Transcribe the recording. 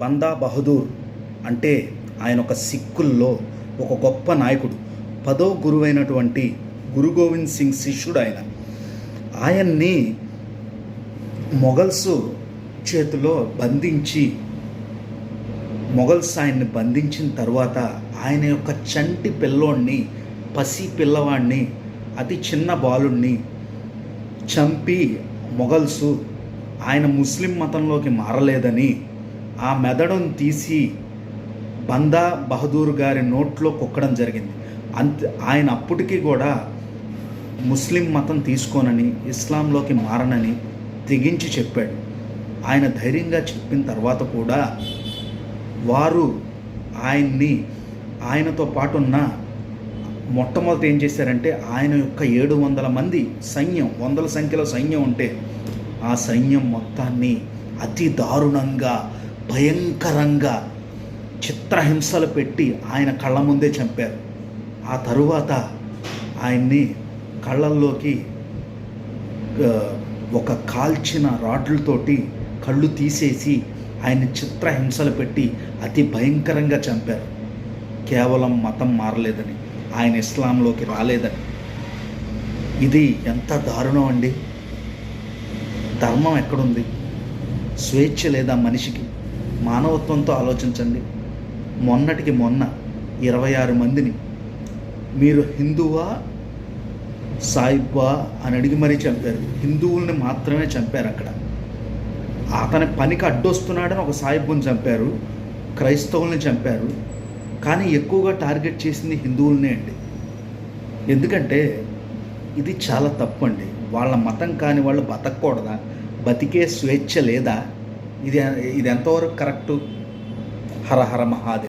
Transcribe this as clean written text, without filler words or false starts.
బందా బహదూర్ అంటే ఆయన ఒక సిక్కుల్లో ఒక గొప్ప నాయకుడు, 10వ గురువైనటువంటి గురు గోవింద్ సింగ్ శిష్యుడు ఆయన్ని మొఘల్స్ చేతిలో బంధించి మొఘల్స్ ఆయన్ని బంధించిన తర్వాత ఆయన యొక్క చంటి పిల్లోడిని, పసి పిల్లవాడిని, అతి చిన్న బాలుడిని చంపి మొఘల్స్ ఆయన ముస్లిం మతంలోకి మారలేదని ఆ మెదడును తీసి బందా బహదూర్ గారి నోట్లో కుక్కడం జరిగింది. ఆయన అప్పటికీ కూడా ముస్లిం మతం తీసుకోనని, ఇస్లాంలోకి మారనని తెగించి చెప్పాడు. ఆయన ధైర్యంగా చెప్పిన తర్వాత కూడా వారు ఆయనతో పాటు ఉన్న మొట్టమొదటి ఏం చేశారంటే, ఆయన యొక్క 700 మంది సైన్యం, వందల సంఖ్యలో సైన్యం ఉంటే ఆ సైన్యం మొత్తాన్ని అతి దారుణంగా, భయంకరంగా చిత్రహింసలు పెట్టి ఆయన కళ్ళ ముందే చంపారు. ఆ తరువాత ఆయన్ని కళ్ళల్లోకి ఒక కాల్చిన రాడ్లతోటి కళ్ళు తీసేసి ఆయన్ని చిత్రహింసలు పెట్టి అతి భయంకరంగా చంపారు. కేవలం మతం మారలేదని, ఆయన ఇస్లాంలోకి రాలేదని. ఇది ఎంత దారుణం అండి! ధర్మం ఎక్కడుంది? స్వేచ్ఛ లేదా మనిషికి? మానవత్వంతో ఆలోచించండి. మొన్నటికి మొన్న 26 మందిని మీరు హిందువా సాయిబా అని అడిగి మరీ చంపారు. హిందువుల్ని మాత్రమే చంపారు. అక్కడ అతని పనికి అడ్డొస్తున్నాడని ఒక సాయిబుని చంపారు, క్రైస్తవుల్ని చంపారు. కానీ ఎక్కువగా టార్గెట్ చేసింది హిందువులనే అండి. ఎందుకంటే ఇది చాలా తప్పు అండి. వాళ్ళ మతం కాని వాళ్ళు బతకూడదా? బతికే స్వేచ్ఛ లేదా? ఇది ఎంతవరకు కరెక్టు? హర హర మహాదేవ్.